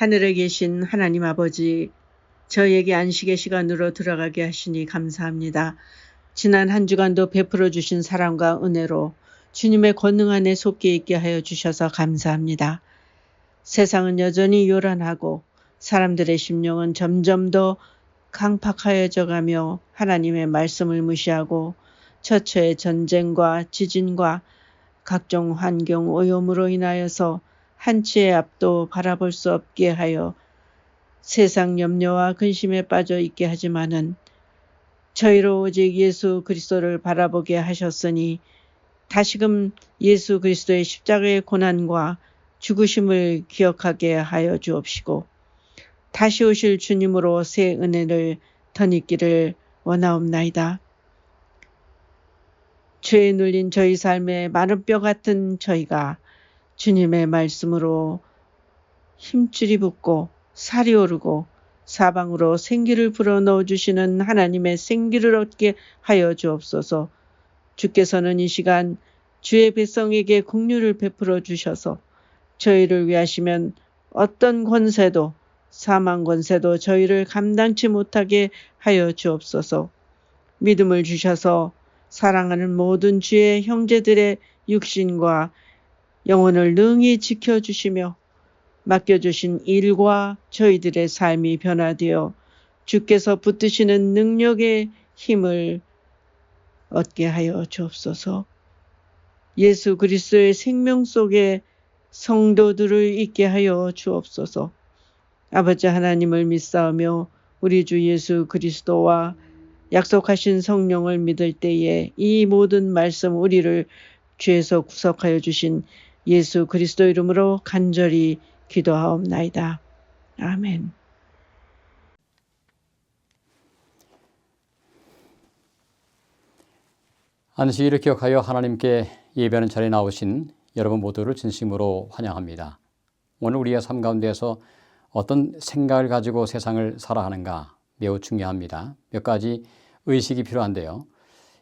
하늘에 계신 하나님 아버지, 저에게 안식의 시간으로 들어가게 하시니 감사합니다. 지난 한 주간도 베풀어 주신 사랑과 은혜로 주님의 권능 안에 속게 있게 하여 주셔서 감사합니다. 세상은 여전히 요란하고 사람들의 심령은 점점 더 강팍하여져 가며 하나님의 말씀을 무시하고 처처의 전쟁과 지진과 각종 환경 오염으로 인하여서 한치의 앞도 바라볼 수 없게 하여 세상 염려와 근심에 빠져 있게 하지만은 저희로 오직 예수 그리스도를 바라보게 하셨으니 다시금 예수 그리스도의 십자가의 고난과 죽으심을 기억하게 하여 주옵시고 다시 오실 주님으로 새 은혜를 덧입기를 원하옵나이다. 죄에 눌린 저희 삶의 마른 뼈 같은 저희가 주님의 말씀으로 힘줄이 붙고 살이 오르고 사방으로 생기를 불어넣어 주시는 하나님의 생기를 얻게 하여 주옵소서. 주께서는 이 시간 주의 백성에게 긍휼을 베풀어 주셔서 저희를 위하시면 어떤 권세도 사망 권세도 저희를 감당치 못하게 하여 주옵소서. 믿음을 주셔서 사랑하는 모든 주의 형제들의 육신과 영혼을 능히 지켜주시며 맡겨주신 일과 저희들의 삶이 변화되어 주께서 붙드시는 능력의 힘을 얻게 하여 주옵소서. 예수 그리스도의 생명 속에 성도들을 있게 하여 주옵소서. 아버지 하나님을 믿사오며 우리 주 예수 그리스도와 약속하신 성령을 믿을 때에 이 모든 말씀 우리를 죄에서 구속하여 주신 예수 그리스도 이름으로 간절히 기도하옵나이다. 아멘. 안식일을 기억하여 하나님께 예배하는 자리에 나오신 여러분 모두를 진심으로 환영합니다. 오늘 우리의 삶 가운데서 어떤 생각을 가지고 세상을 살아가는가 매우 중요합니다. 몇 가지 의식이 필요한데요.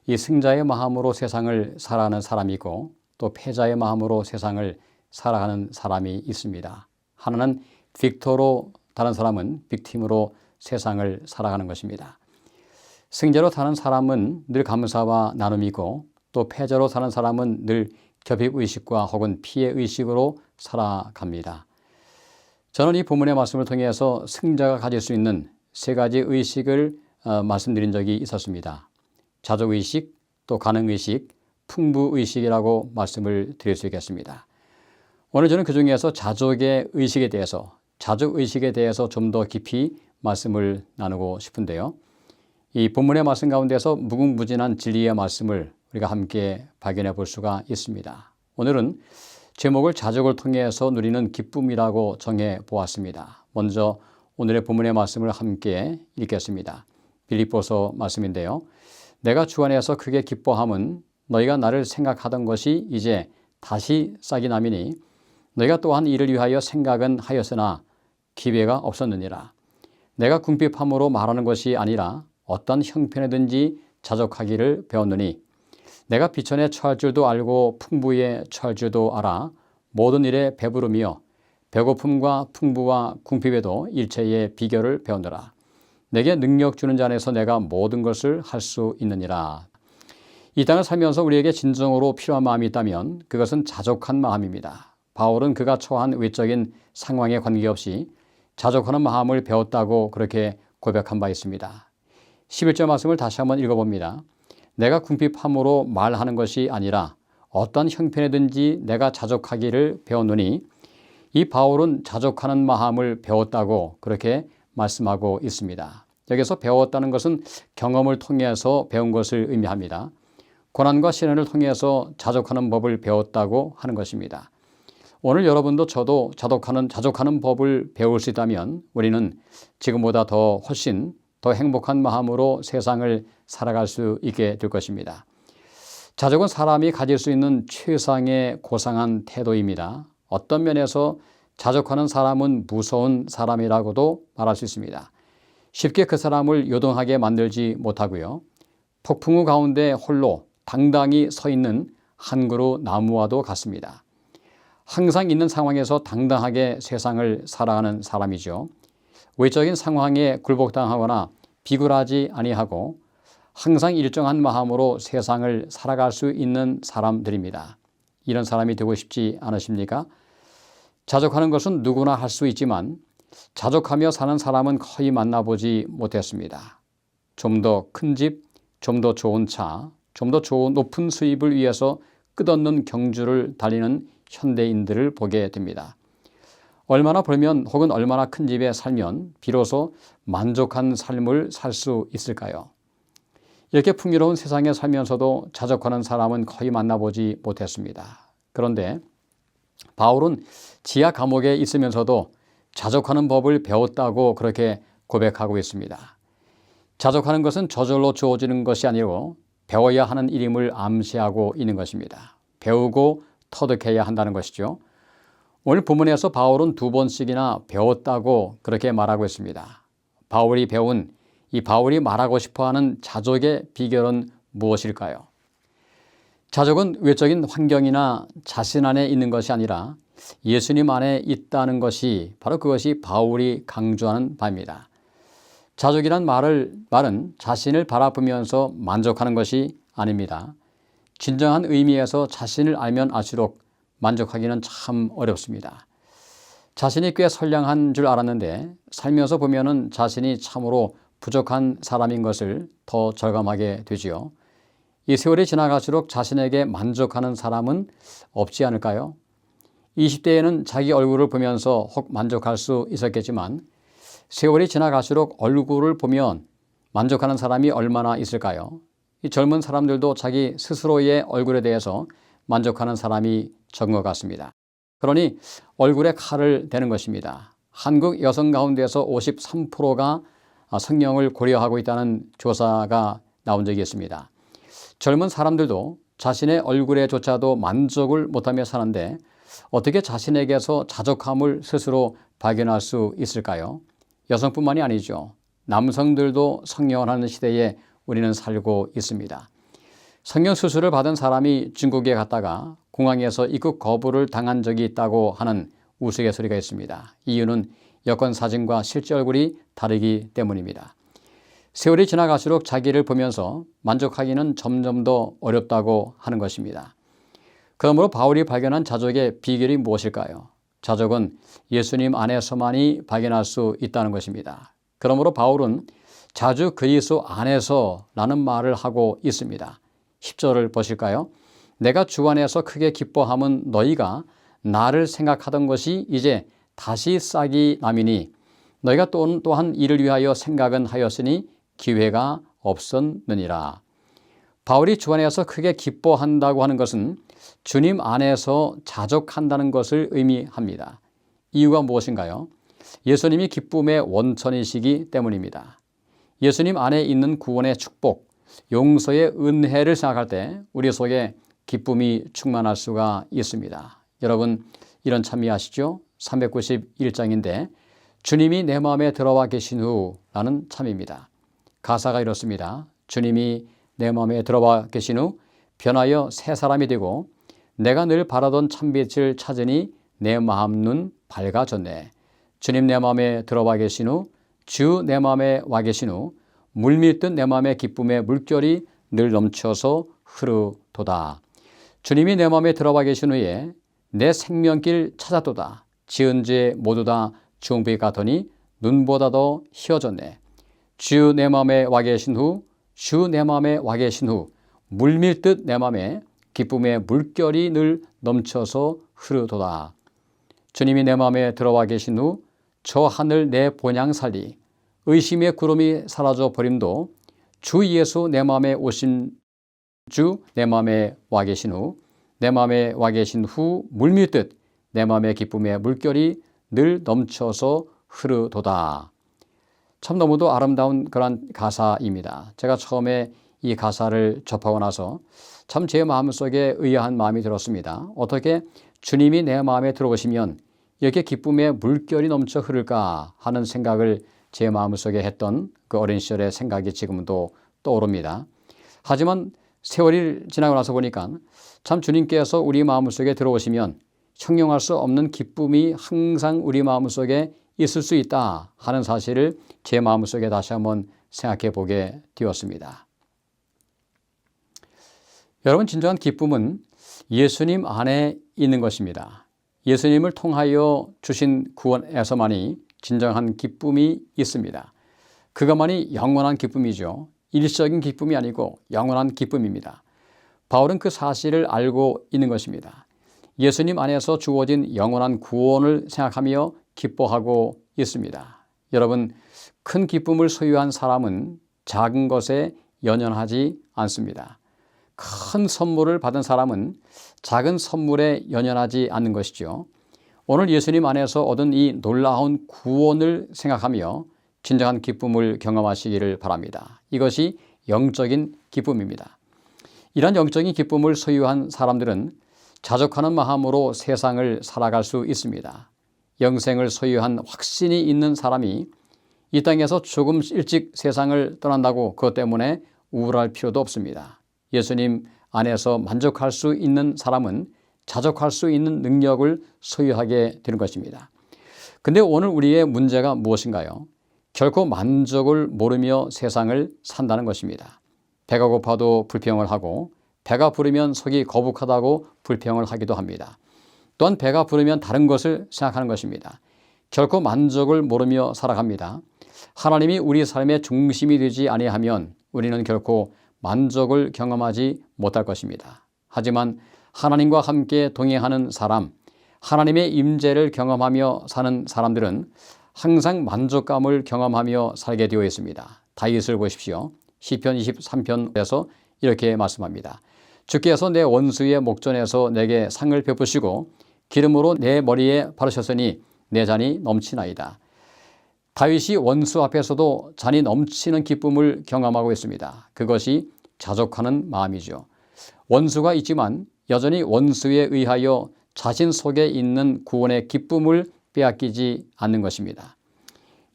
이 승자의 마음으로 세상을 살아가는 사람이 있고 또 패자의 마음으로 세상을 살아가는 사람이 있습니다. 하나는 빅터로, 다른 사람은 빅팀으로 세상을 살아가는 것입니다. 승자로 사는 사람은 늘 감사와 나눔이고 또 패자로 사는 사람은 늘 결핍의식과 혹은 피해의식으로 살아갑니다. 저는 이 본문의 말씀을 통해서 승자가 가질 수 있는 세 가지 의식을 말씀드린 적이 있었습니다. 자족의식, 또 가능의식, 풍부의식이라고 말씀을 드릴 수 있겠습니다. 오늘 저는 그 중에서 자족의식에 대해서 좀 더 깊이 말씀을 나누고 싶은데요. 이 본문의 말씀 가운데서 무궁무진한 진리의 말씀을 우리가 함께 발견해 볼 수가 있습니다. 오늘은 제목을 자족을 통해서 누리는 기쁨이라고 정해 보았습니다. 먼저 오늘의 본문의 말씀을 함께 읽겠습니다. 빌립보서 말씀인데요. 내가 주 안에서 크게 기뻐함은 너희가 나를 생각하던 것이 이제 다시 싹이 나미니 너희가 또한 이를 위하여 생각은 하였으나 기회가 없었느니라. 내가 궁핍함으로 말하는 것이 아니라 어떤 형편에든지 자족하기를 배웠느니 내가 비천에 처할 줄도 알고 풍부에 처할 줄도 알아 모든 일에 배부르며 배고픔과 풍부와 궁핍에도 일체의 비결을 배우느라. 내게 능력 주는 자 안에서 내가 모든 것을 할 수 있느니라. 이 땅을 살면서 우리에게 진정으로 필요한 마음이 있다면 그것은 자족한 마음입니다. 바울은 그가 처한 외적인 상황에 관계없이 자족하는 마음을 배웠다고 그렇게 고백한 바 있습니다. 11절 말씀을 다시 한번 읽어봅니다. 내가 궁핍함으로 말하는 것이 아니라 어떤 형편에든지 내가 자족하기를 배웠노니 이 바울은 자족하는 마음을 배웠다고 그렇게 말씀하고 있습니다. 여기서 배웠다는 것은 경험을 통해서 배운 것을 의미합니다. 고난과 시련을 통해서 자족하는 법을 배웠다고 하는 것입니다. 오늘 여러분도 저도 자족하는 법을 배울 수 있다면 우리는 지금보다 훨씬 더 행복한 마음으로 세상을 살아갈 수 있게 될 것입니다. 자족은 사람이 가질 수 있는 최상의 고상한 태도입니다. 어떤 면에서 자족하는 사람은 무서운 사람이라고도 말할 수 있습니다. 쉽게 그 사람을 요동하게 만들지 못하고요. 폭풍우 가운데 홀로 당당히 서 있는 한 그루 나무와도 같습니다. 항상 있는 상황에서 당당하게 세상을 살아가는 사람이죠. 외적인 상황에 굴복당하거나 비굴하지 아니하고 항상 일정한 마음으로 세상을 살아갈 수 있는 사람들입니다. 이런 사람이 되고 싶지 않으십니까? 자족하는 것은 누구나 할 수 있지만 자족하며 사는 사람은 거의 만나보지 못했습니다. 좀 더 큰 집, 좀 더 좋은 차, 좀 더 좋은 높은 수입을 위해서 끝없는 경주를 달리는 현대인들을 보게 됩니다. 얼마나 벌면 혹은 얼마나 큰 집에 살면 비로소 만족한 삶을 살 수 있을까요? 이렇게 풍요로운 세상에 살면서도 자족하는 사람은 거의 만나보지 못했습니다. 그런데 바울은 지하 감옥에 있으면서도 자족하는 법을 배웠다고 그렇게 고백하고 있습니다. 자족하는 것은 저절로 주어지는 것이 아니고 배워야 하는 일임을 암시하고 있는 것입니다. 배우고 터득해야 한다는 것이죠. 오늘 본문에서 바울은 2번씩이나 배웠다고 그렇게 말하고 있습니다. 바울이 배운 이 바울이 말하고 싶어하는 자족의 비결은 무엇일까요? 자족은 외적인 환경이나 자신 안에 있는 것이 아니라 예수님 안에 있다는 것이 바로 그것이 바울이 강조하는 바입니다. 자족이란 말은 자신을 바라보면서 만족하는 것이 아닙니다. 진정한 의미에서 자신을 알면 알수록 만족하기는 참 어렵습니다. 자신이 꽤 선량한 줄 알았는데 살면서 보면은 자신이 참으로 부족한 사람인 것을 더 절감하게 되지요. 이 세월이 지나갈수록 자신에게 만족하는 사람은 없지 않을까요? 20대에는 자기 얼굴을 보면서 혹 만족할 수 있었겠지만 세월이 지나갈수록 얼굴을 보면 만족하는 사람이 얼마나 있을까요? 이 젊은 사람들도 자기 스스로의 얼굴에 대해서 만족하는 사람이 적은 것 같습니다. 그러니 얼굴에 칼을 대는 것입니다. 한국 여성 가운데서 53%가 성형을 고려하고 있다는 조사가 나온 적이 있습니다. 젊은 사람들도 자신의 얼굴에조차도 만족을 못하며 사는데 어떻게 자신에게서 자족함을 스스로 발견할 수 있을까요? 여성뿐만이 아니죠. 남성들도 성형을 하는 시대에 우리는 살고 있습니다. 성형수술을 받은 사람이 중국에 갔다가 공항에서 입국 거부를 당한 적이 있다고 하는 우스갯소리가 있습니다. 이유는 여권 사진과 실제 얼굴이 다르기 때문입니다. 세월이 지나갈수록 자기를 보면서 만족하기는 점점 더 어렵다고 하는 것입니다. 그러므로 바울이 발견한 자족의 비결이 무엇일까요? 자족은 예수님 안에서만이 발견할 수 있다는 것입니다. 그러므로 바울은 자주 그리스도 안에서라는 말을 하고 있습니다. 10절을 보실까요? 내가 주 안에서 크게 기뻐함은 너희가 나를 생각하던 것이 이제 다시 싹이 남이니 너희가 또한 이를 위하여 생각은 하였으니 기회가 없었느니라. 바울이 주 안에서 크게 기뻐한다고 하는 것은 주님 안에서 자족한다는 것을 의미합니다. 이유가 무엇인가요? 예수님이 기쁨의 원천이시기 때문입니다. 예수님 안에 있는 구원의 축복, 용서의 은혜를 생각할 때 우리 속에 기쁨이 충만할 수가 있습니다. 여러분 이런 참여하시죠? 391장인데 주님이 내 마음에 들어와 계신 후라는 참입니다. 가사가 이렇습니다. 주님이 내 마음에 들어와 계신 후 변하여 새 사람이 되고 내가 늘 바라던 참빛을 찾으니 내 마음 눈 밝아졌네. 주님 내 마음에 들어와 계신 후 주 내 마음에 와 계신 후 물밀듯 내 마음의 기쁨의 물결이 늘 넘쳐서 흐르도다. 주님이 내 마음에 들어와 계신 후에 내 생명길 찾았도다. 지은 죄 모두 다 중빛 같으니 눈보다 더 희어졌네. 주 내 마음에 와 계신 후 주 내 마음에 와 계신 후 물밀듯 내 마음에 기쁨의 물결이 늘 넘쳐서 흐르도다. 주님이 내 마음에 들어와 계신 후 저 하늘 내 본향 살리 의심의 구름이 사라져 버림도 주 예수 내 마음에 오신 주 내 마음에 와 계신 후 내 마음에 와 계신 후 물밀듯 내 마음의 기쁨의 물결이 늘 넘쳐서 흐르도다. 참 너무도 아름다운 그런 가사입니다. 제가 처음에 이 가사를 접하고 나서 참 제 마음속에 의아한 마음이 들었습니다. 어떻게 주님이 내 마음에 들어오시면 이렇게 기쁨의 물결이 넘쳐 흐를까 하는 생각을 제 마음속에 했던 그 어린 시절의 생각이 지금도 떠오릅니다. 하지만 세월이 지나고 나서 보니까 참 주님께서 우리 마음속에 들어오시면 형용할 수 없는 기쁨이 항상 우리 마음속에 있을 수 있다 하는 사실을 제 마음속에 다시 한번 생각해 보게 되었습니다. 여러분, 진정한 기쁨은 예수님 안에 있는 것입니다. 예수님을 통하여 주신 구원에서만이 진정한 기쁨이 있습니다. 그것만이 영원한 기쁨이죠. 일시적인 기쁨이 아니고 영원한 기쁨입니다. 바울은 그 사실을 알고 있는 것입니다. 예수님 안에서 주어진 영원한 구원을 생각하며 기뻐하고 있습니다. 여러분, 큰 기쁨을 소유한 사람은 작은 것에 연연하지 않습니다. 큰 선물을 받은 사람은 작은 선물에 연연하지 않는 것이죠. 오늘 예수님 안에서 얻은 이 놀라운 구원을 생각하며 진정한 기쁨을 경험하시기를 바랍니다. 이것이 영적인 기쁨입니다. 이런 영적인 기쁨을 소유한 사람들은 자족하는 마음으로 세상을 살아갈 수 있습니다. 영생을 소유한 확신이 있는 사람이 이 땅에서 조금 일찍 세상을 떠난다고 그것 때문에 우울할 필요도 없습니다. 예수님 안에서 만족할 수 있는 사람은 자족할 수 있는 능력을 소유하게 되는 것입니다. 근데 오늘 우리의 문제가 무엇인가요? 결코 만족을 모르며 세상을 산다는 것입니다. 배가 고파도 불평을 하고 배가 부르면 속이 거북하다고 불평을 하기도 합니다. 또한 배가 부르면 다른 것을 생각하는 것입니다. 결코 만족을 모르며 살아갑니다. 하나님이 우리 삶의 중심이 되지 아니하면 우리는 결코 만족을 경험하지 못할 것입니다. 하지만 하나님과 함께 동행하는 사람, 하나님의 임재를 경험하며 사는 사람들은 항상 만족감을 경험하며 살게 되어 있습니다. 다윗을 보십시오. 시편 23편에서 이렇게 말씀합니다. 주께서 내 원수의 목전에서 내게 상을 베푸시고 기름으로 내 머리에 바르셨으니 내 잔이 넘치나이다. 다윗이 원수 앞에서도 잔이 넘치는 기쁨을 경험하고 있습니다. 그것이 자족하는 마음이죠. 원수가 있지만 여전히 원수에 의하여 자신 속에 있는 구원의 기쁨을 빼앗기지 않는 것입니다.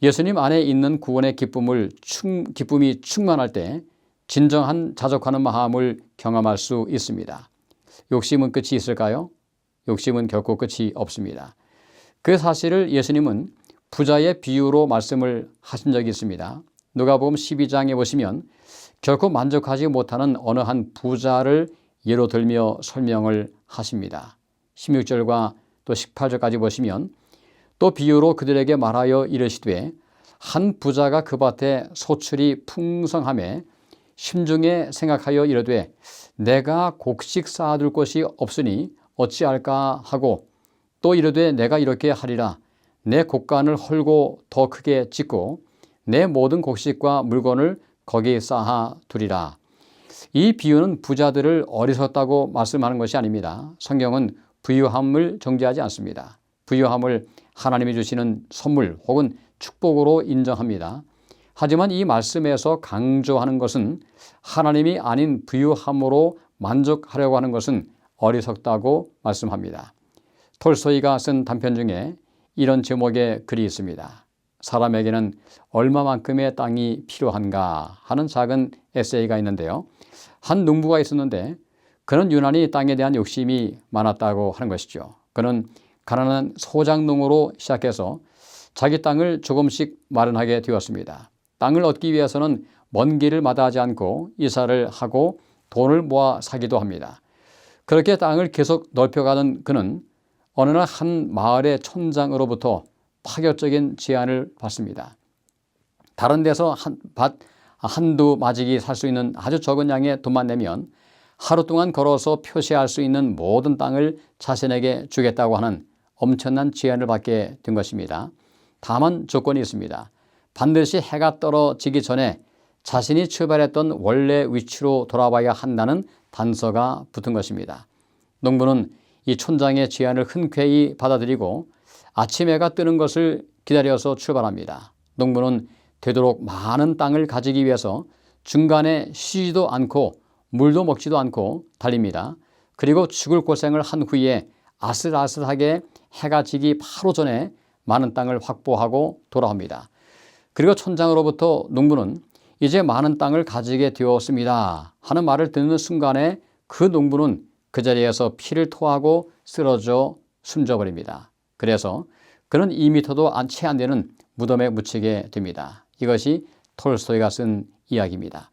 예수님 안에 있는 구원의 기쁨이 충만할 때 진정한 자족하는 마음을 경험할 수 있습니다. 욕심은 끝이 있을까요? 욕심은 결코 끝이 없습니다. 그 사실을 예수님은 부자의 비유로 말씀을 하신 적이 있습니다. 누가복음 12장에 보시면 결코 만족하지 못하는 어느 한 부자를 예로 들며 설명을 하십니다. 16절과 또 18절까지 보시면 또 비유로 그들에게 말하여 이르시되 한 부자가 그 밭에 소출이 풍성하매 심중에 생각하여 이르되 내가 곡식 쌓아둘 곳이 없으니 어찌할까 하고 또 이르되 내가 이렇게 하리라 내 곡간을 헐고 더 크게 짓고 내 모든 곡식과 물건을 거기에 쌓아 두리라. 이 비유는 부자들을 어리석다고 말씀하는 것이 아닙니다. 성경은 부유함을 정죄하지 않습니다. 부유함을 하나님이 주시는 선물 혹은 축복으로 인정합니다. 하지만 이 말씀에서 강조하는 것은 하나님이 아닌 부유함으로 만족하려고 하는 것은 어리석다고 말씀합니다. 톨스토이가 쓴 단편 중에 이런 제목의 글이 있습니다. 사람에게는 얼마만큼의 땅이 필요한가 하는 작은 에세이가 있는데요. 한 농부가 있었는데 그는 유난히 땅에 대한 욕심이 많았다고 하는 것이죠. 그는 가난한 소작농으로 시작해서 자기 땅을 조금씩 마련하게 되었습니다. 땅을 얻기 위해서는 먼 길을 마다하지 않고 이사를 하고 돈을 모아 사기도 합니다. 그렇게 땅을 계속 넓혀가던 그는 어느 날 한 마을의 촌장으로부터 파격적인 제안을 받습니다. 다른 데서 한두 마직이 살 수 있는 아주 적은 양의 돈만 내면 하루 동안 걸어서 표시할 수 있는 모든 땅을 자신에게 주겠다고 하는 엄청난 제안을 받게 된 것입니다. 다만 조건이 있습니다. 반드시 해가 떨어지기 전에 자신이 출발했던 원래 위치로 돌아와야 한다는 단서가 붙은 것입니다. 농부는 이 촌장의 제안을 흔쾌히 받아들이고 아침 해가 뜨는 것을 기다려서 출발합니다. 농부는 되도록 많은 땅을 가지기 위해서 중간에 쉬지도 않고 물도 먹지도 않고 달립니다. 그리고 죽을 고생을 한 후에 아슬아슬하게 해가 지기 바로 전에 많은 땅을 확보하고 돌아옵니다. 그리고 촌장으로부터 농부는 이제 많은 땅을 가지게 되었습니다 하는 말을 듣는 순간에 그 농부는 그 자리에서 피를 토하고 쓰러져 숨져버립니다. 그래서 그는 2m도 채 안 되는 무덤에 묻히게 됩니다. 이것이 톨스토이가 쓴 이야기입니다.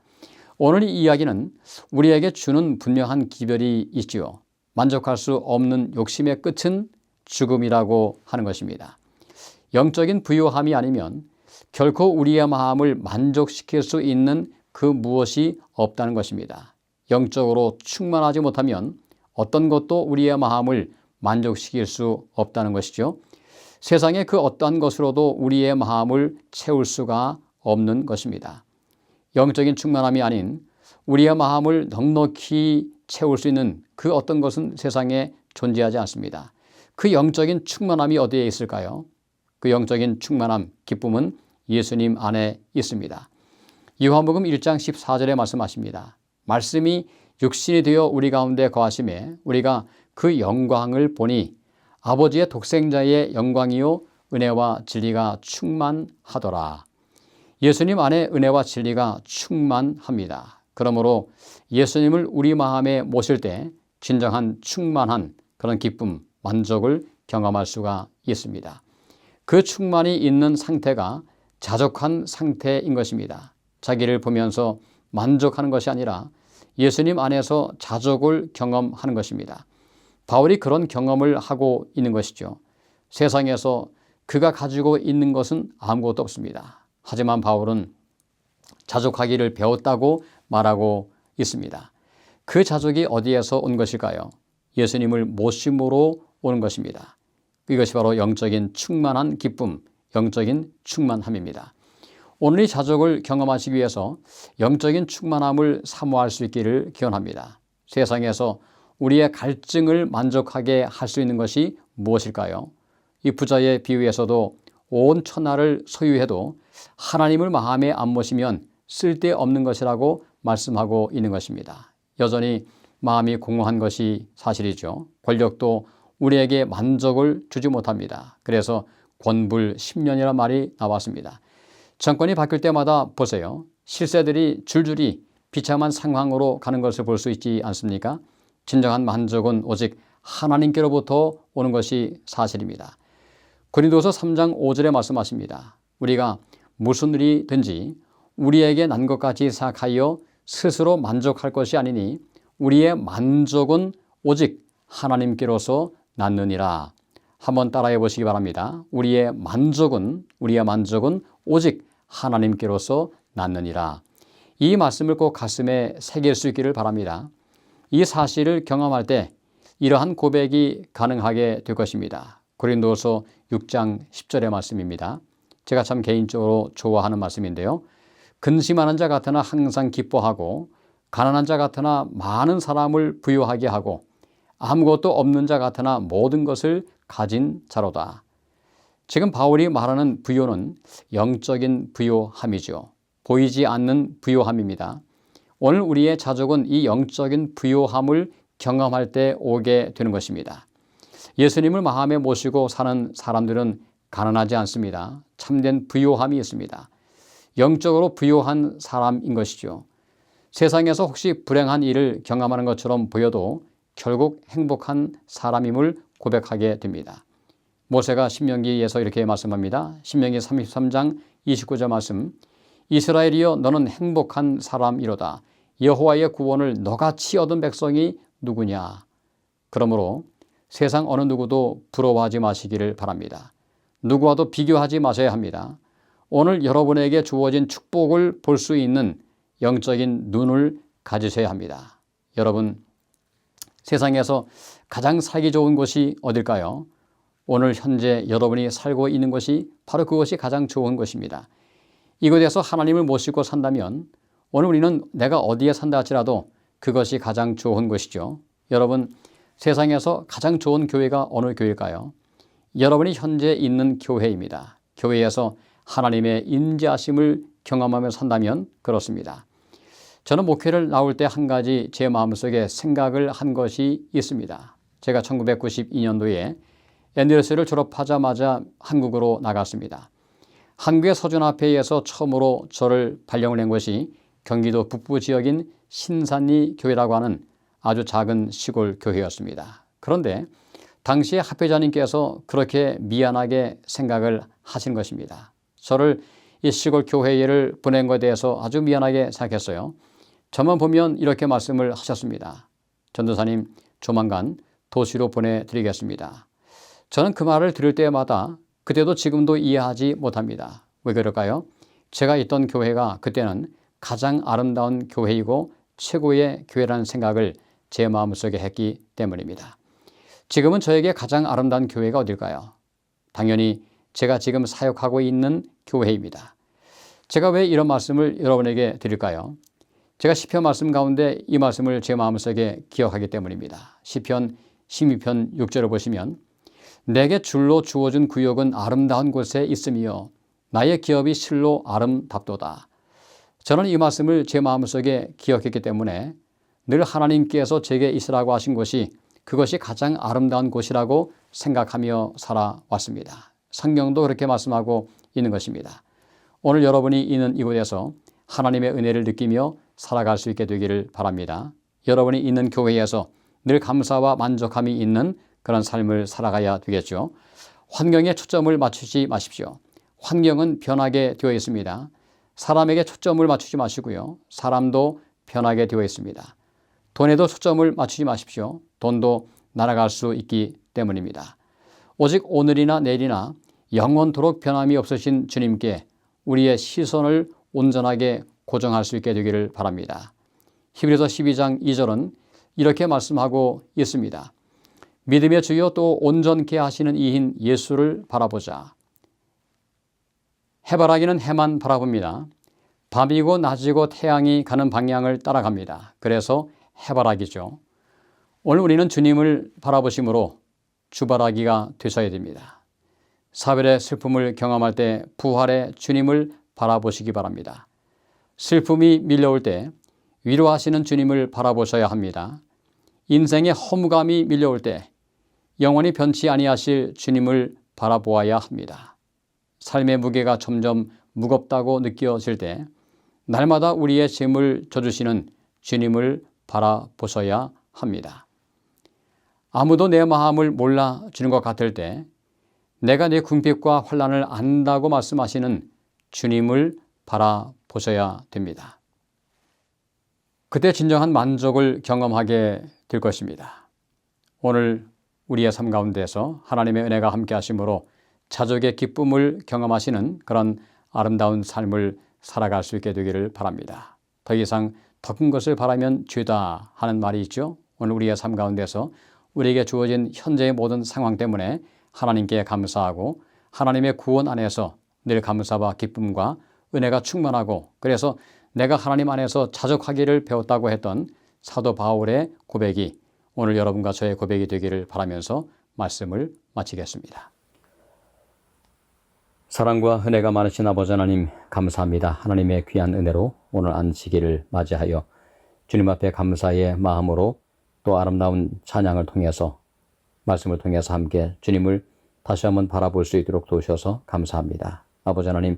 오늘 이 이야기는 우리에게 주는 분명한 기별이 있지요. 만족할 수 없는 욕심의 끝은 죽음이라고 하는 것입니다. 영적인 부요함이 아니면 결코 우리의 마음을 만족시킬 수 있는 그 무엇이 없다는 것입니다. 영적으로 충만하지 못하면 어떤 것도 우리의 마음을 만족시킬 수 없다는 것이죠. 세상의 그 어떠한 것으로도 우리의 마음을 채울 수가 없는 것입니다. 영적인 충만함이 아닌 우리의 마음을 넉넉히 채울 수 있는 그 어떤 것은 세상에 존재하지 않습니다. 그 영적인 충만함이 어디에 있을까요? 그 영적인 충만함, 기쁨은 예수님 안에 있습니다. 요한복음 1장 14절에 말씀하십니다. 말씀이 육신이 되어 우리 가운데 거하심에 우리가 그 영광을 보니 아버지의 독생자의 영광이요 은혜와 진리가 충만하더라. 예수님 안에 은혜와 진리가 충만합니다. 그러므로 예수님을 우리 마음에 모실 때 진정한 충만한 그런 기쁨, 만족을 경험할 수가 있습니다. 그 충만이 있는 상태가 자족한 상태인 것입니다. 자기를 보면서 만족하는 것이 아니라 예수님 안에서 자족을 경험하는 것입니다. 바울이 그런 경험을 하고 있는 것이죠. 세상에서 그가 가지고 있는 것은 아무것도 없습니다. 하지만 바울은 자족하기를 배웠다고 말하고 있습니다. 그 자족이 어디에서 온 것일까요? 예수님을 모심으로 오는 것입니다. 이것이 바로 영적인 충만한 기쁨, 영적인 충만함입니다. 오늘 이 자족을 경험하시기 위해서 영적인 충만함을 사모할 수 있기를 기원합니다. 세상에서 우리의 갈증을 만족하게 할 수 있는 것이 무엇일까요? 이 부자의 비유에서도 온 천하를 소유해도 하나님을 마음에 안 모시면 쓸데없는 것이라고 말씀하고 있는 것입니다. 여전히 마음이 공허한 것이 사실이죠. 권력도 우리에게 만족을 주지 못합니다. 그래서 권불 10년이라는 말이 나왔습니다. 정권이 바뀔 때마다 보세요. 실세들이 줄줄이 비참한 상황으로 가는 것을 볼 수 있지 않습니까? 진정한 만족은 오직 하나님께로부터 오는 것이 사실입니다. 고린도서 3장 5절에 말씀하십니다. 우리가 무슨 일이든지 우리에게 난 것까지 생각하여 스스로 만족할 것이 아니니 우리의 만족은 오직 하나님께로서 났느니라. 한번 따라해 보시기 바랍니다. 우리의 만족은 오직 하나님께로서 났느니라. 이 말씀을 꼭 가슴에 새길 수 있기를 바랍니다. 이 사실을 경험할 때 이러한 고백이 가능하게 될 것입니다. 고린도서 6장 10절의 말씀입니다. 제가 참 개인적으로 좋아하는 말씀인데요. 근심하는 자 같으나 항상 기뻐하고 가난한 자 같으나 많은 사람을 부유하게 하고 아무것도 없는 자 같으나 모든 것을 가진 자로다. 지금 바울이 말하는 부요는 영적인 부요함이죠. 보이지 않는 부요함입니다. 오늘 우리의 자족은 이 영적인 부요함을 경험할 때 오게 되는 것입니다. 예수님을 마음에 모시고 사는 사람들은 가난하지 않습니다. 참된 부요함이 있습니다. 영적으로 부요한 사람인 것이죠. 세상에서 혹시 불행한 일을 경험하는 것처럼 보여도 결국 행복한 사람임을 고백하게 됩니다. 모세가 신명기에서 이렇게 말씀합니다. 신명기 33장 29절 말씀. 이스라엘이여 너는 행복한 사람이로다. 여호와의 구원을 너같이 얻은 백성이 누구냐. 그러므로 세상 어느 누구도 부러워하지 마시기를 바랍니다. 누구와도 비교하지 마셔야 합니다. 오늘 여러분에게 주어진 축복을 볼 수 있는 영적인 눈을 가지셔야 합니다. 여러분, 세상에서 가장 살기 좋은 곳이 어딜까요? 오늘 현재 여러분이 살고 있는 것이 바로 그것이 가장 좋은 것입니다. 이곳에서 하나님을 모시고 산다면 오늘 우리는 내가 어디에 산다 할지라도 그것이 가장 좋은 것이죠. 여러분, 세상에서 가장 좋은 교회가 어느 교회일까요? 여러분이 현재 있는 교회입니다. 교회에서 하나님의 임재하심을 경험하며 산다면 그렇습니다. 저는 목회를 나올 때 한 가지 제 마음속에 생각을 한 것이 있습니다. 제가 1992년도에 앤드레스를 졸업하자마자 한국으로 나갔습니다. 한국의 서준합회에서 처음으로 저를 발령을 낸 것이 경기도 북부 지역인 신산리 교회라고 하는 아주 작은 시골 교회였습니다. 그런데 당시에 합회자님께서 그렇게 미안하게 생각을 하신 것입니다. 저를 이 시골 교회를 보낸 것에 대해서 아주 미안하게 생각했어요. 저만 보면 이렇게 말씀을 하셨습니다. 전도사님, 조만간 도시로 보내드리겠습니다. 저는 그 말을 들을 때마다 그때도 지금도 이해하지 못합니다. 왜 그럴까요? 제가 있던 교회가 그때는 가장 아름다운 교회이고 최고의 교회라는 생각을 제 마음속에 했기 때문입니다. 지금은 저에게 가장 아름다운 교회가 어딜까요? 당연히 제가 지금 사역하고 있는 교회입니다. 제가 왜 이런 말씀을 여러분에게 드릴까요? 제가 시편 말씀 가운데 이 말씀을 제 마음속에 기억하기 때문입니다. 시편 12편 6절을 보시면 내게 줄로 주어진 구역은 아름다운 곳에 있으며 나의 기업이 실로 아름답도다. 저는 이 말씀을 제 마음속에 기억했기 때문에 늘 하나님께서 제게 있으라고 하신 곳이 그것이 가장 아름다운 곳이라고 생각하며 살아왔습니다. 성경도 그렇게 말씀하고 있는 것입니다. 오늘 여러분이 있는 이곳에서 하나님의 은혜를 느끼며 살아갈 수 있게 되기를 바랍니다. 여러분이 있는 교회에서 늘 감사와 만족함이 있는 그런 삶을 살아가야 되겠죠. 환경에 초점을 맞추지 마십시오. 환경은 변하게 되어 있습니다. 사람에게 초점을 맞추지 마시고요. 사람도 변하게 되어 있습니다. 돈에도 초점을 맞추지 마십시오. 돈도 날아갈 수 있기 때문입니다. 오직 오늘이나 내일이나 영원토록 변함이 없으신 주님께 우리의 시선을 온전하게 고정할 수 있게 되기를 바랍니다. 히브리서 12장 2절은 이렇게 말씀하고 있습니다. 믿음의 주여 또 온전케 하시는 이인 예수를 바라보자. 해바라기는 해만 바라봅니다. 밤이고 낮이고 태양이 가는 방향을 따라갑니다. 그래서 해바라기죠. 오늘 우리는 주님을 바라보심으로 주바라기가 되셔야 됩니다. 사별의 슬픔을 경험할 때 부활의 주님을 바라보시기 바랍니다. 슬픔이 밀려올 때 위로하시는 주님을 바라보셔야 합니다. 인생의 허무감이 밀려올 때 영원히 변치 아니하실 주님을 바라보아야 합니다. 삶의 무게가 점점 무겁다고 느껴질 때 날마다 우리의 짐을 져주시는 주님을 바라보셔야 합니다. 아무도 내 마음을 몰라주는 것 같을 때 내가 내 궁핍과 환난을 안다고 말씀하시는 주님을 바라보셔야 됩니다. 그때 진정한 만족을 경험하게 될 것입니다. 오늘 우리의 삶 가운데서 하나님의 은혜가 함께 하심으로 자족의 기쁨을 경험하시는 그런 아름다운 삶을 살아갈 수 있게 되기를 바랍니다. 더 이상 더 큰 것을 바라면 죄다 하는 말이 있죠. 오늘 우리의 삶 가운데서 우리에게 주어진 현재의 모든 상황 때문에 하나님께 감사하고 하나님의 구원 안에서 늘 감사와 기쁨과 은혜가 충만하고 그래서 내가 하나님 안에서 자족하기를 배웠다고 했던 사도 바울의 고백이 오늘 여러분과 저의 고백이 되기를 바라면서 말씀을 마치겠습니다. 사랑과 은혜가 많으신 아버지 하나님 감사합니다. 하나님의 귀한 은혜로 오늘 안식일을 맞이하여 주님 앞에 감사의 마음으로 또 아름다운 찬양을 통해서 말씀을 통해서 함께 주님을 다시 한번 바라볼 수 있도록 도우셔서 감사합니다. 아버지 하나님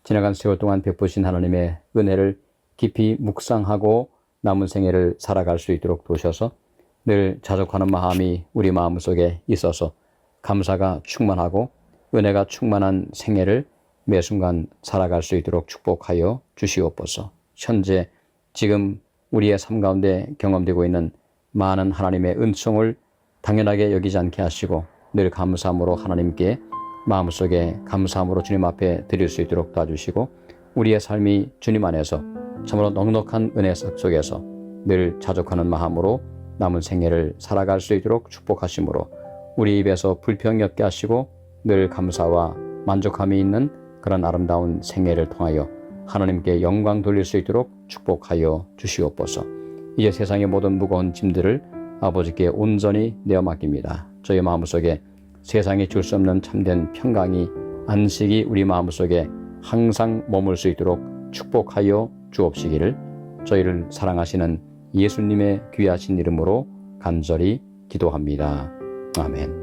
지나간 세월 동안 베푸신 하나님의 은혜를 깊이 묵상하고 남은 생애를 살아갈 수 있도록 도우셔서 늘 자족하는 마음이 우리 마음속에 있어서 감사가 충만하고 은혜가 충만한 생애를 매 순간 살아갈 수 있도록 축복하여 주시옵소서. 현재 지금 우리의 삶 가운데 경험되고 있는 많은 하나님의 은총을 당연하게 여기지 않게 하시고 늘 감사함으로 하나님께 마음속에 감사함으로 주님 앞에 드릴 수 있도록 도와주시고 우리의 삶이 주님 안에서 참으로 넉넉한 은혜 속에서 늘 자족하는 마음으로 남은 생애를 살아갈 수 있도록 축복하심으로 우리 입에서 불평이 없게 하시고 늘 감사와 만족함이 있는 그런 아름다운 생애를 통하여 하나님께 영광 돌릴 수 있도록 축복하여 주시옵소서. 이제 세상의 모든 무거운 짐들을 아버지께 온전히 내어 맡깁니다. 저희 마음속에 세상이 줄 수 없는 참된 평강이 안식이 우리 마음속에 항상 머물 수 있도록 축복하여 주옵시기를 저희를 사랑하시는 예수님의 귀하신 이름으로 간절히 기도합니다. 아멘.